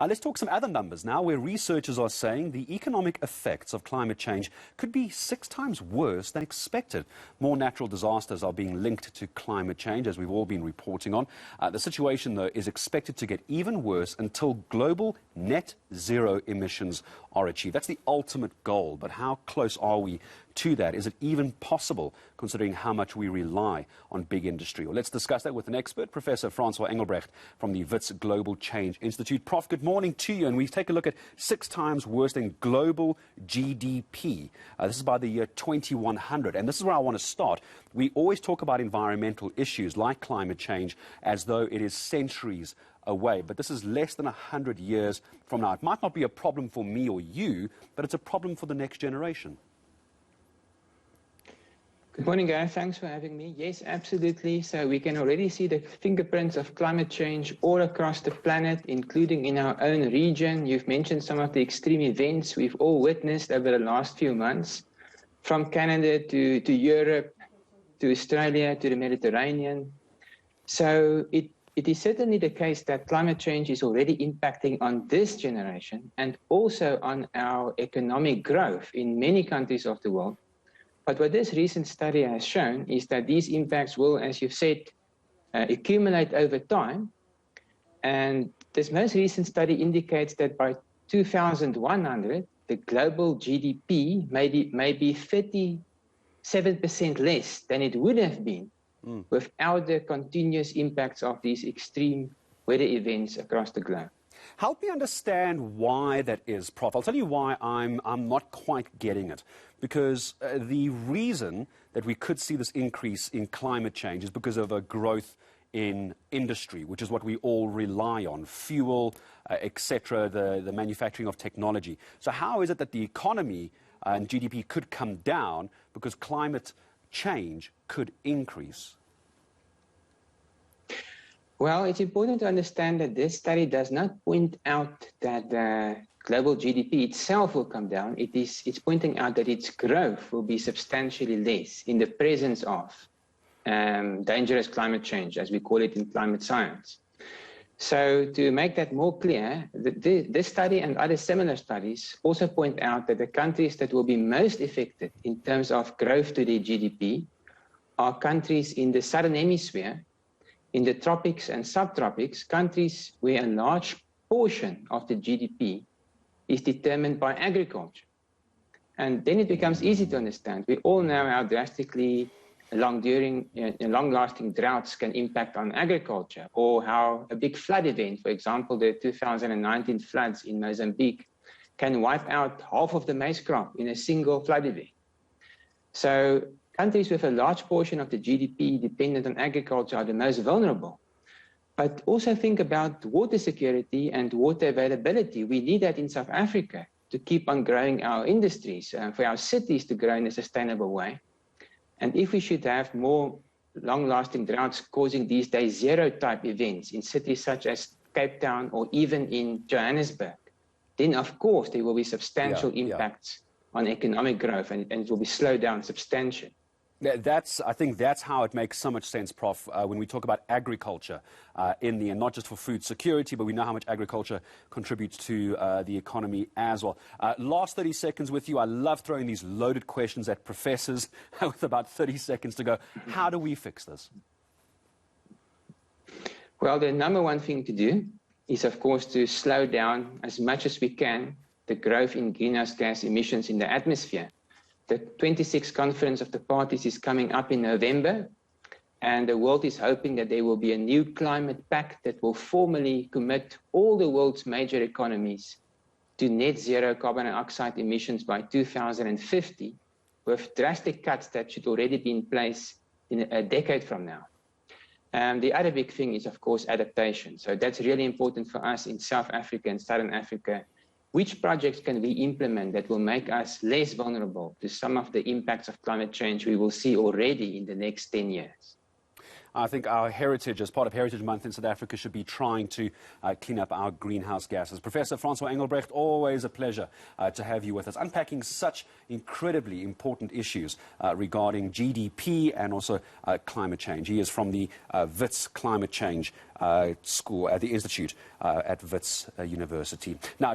Let's talk some other numbers now, where researchers are saying the economic effects of climate change could be 6 times worse than expected. More natural disasters are being linked to climate change, as we've all been reporting on. The situation, though, is expected to get even worse until global net zero emissions are achieved. That's the ultimate goal, but how close are we to that? Is it even possible, considering how much we rely on big industry? Well, let's discuss that with an expert, Professor Francois Engelbrecht from the Wits Global Change Institute. Prof, good morning to you, and we take a look at 6 times worse than global GDP. This is by the year 2100, and this is where I want to start. We always talk about environmental issues like climate change as though it is centuries away, but this is less than 100 years from now. It might not be a problem for me or you, but it's a problem for the next generation. Good morning, Gareth. Thanks for having me. Yes, absolutely. So we can already see the fingerprints of climate change all across the planet, including in our own region. You've mentioned some of the extreme events we've all witnessed over the last few months, from Canada to Europe, to Australia, to the Mediterranean. So it is certainly the case that climate change is already impacting on this generation and also on our economic growth in many countries of the world. But what this recent study has shown is that these impacts will, as you've said, accumulate over time. And this most recent study indicates that by 2100, the global GDP may be 37% less than it would have been without the continuous impacts of these extreme weather events across the globe. Help me understand why that is, Prof. I'll tell you why I'm not quite getting it. Because the reason that we could see this increase in climate change is because of a growth in industry, which is what we all rely on, fuel, etc., the manufacturing of technology. So how is it that the economy and GDP could come down because climate change could increase? Well, it's important to understand that this study does not point out that the global GDP itself will come down. It's pointing out that its growth will be substantially less in the presence of dangerous climate change, as we call it in climate science. So to make that more clear, this study and other similar studies also point out that the countries that will be most affected in terms of growth to their GDP are countries in the southern hemisphere, in the tropics and subtropics, countries where a large portion of the GDP is determined by agriculture. And then it becomes easy to understand. We all know how drastically long-lasting droughts can impact on agriculture, or how a big flood event, for example, the 2019 floods in Mozambique, can wipe out half of the maize crop in a single flood event. So countries with a large portion of the GDP dependent on agriculture are the most vulnerable. But also think about water security and water availability. We need that in South Africa to keep on growing our industries, for our cities to grow in a sustainable way. And if we should have more long-lasting droughts causing these day zero type events in cities such as Cape Town or even in Johannesburg, then of course there will be substantial impacts on economic growth, and it will be slowed down substantially. I think that's how it makes so much sense, Prof, when we talk about agriculture in the end, not just for food security, but we know how much agriculture contributes to the economy as well. Last 30 seconds with you. I love throwing these loaded questions at professors with about 30 seconds to go. How do we fix this? Well, the number one thing to do is, of course, to slow down as much as we can the growth in greenhouse gas emissions in the atmosphere. The 26th Conference of the Parties is coming up in November, and the world is hoping that there will be a new climate pact that will formally commit all the world's major economies to net zero carbon dioxide emissions by 2050, with drastic cuts that should already be in place in a decade from now. The other big thing is, of course, adaptation. So that's really important for us in South Africa and Southern Africa. Which projects can we implement that will make us less vulnerable to some of the impacts of climate change we will see already in the next 10 years? I think our heritage, as part of Heritage Month in South Africa, should be trying to clean up our greenhouse gases. Professor Francois Engelbrecht, always a pleasure to have you with us, unpacking such incredibly important issues regarding GDP and also climate change. He is from the Wits Climate Change School at the Institute at Wits University. Now,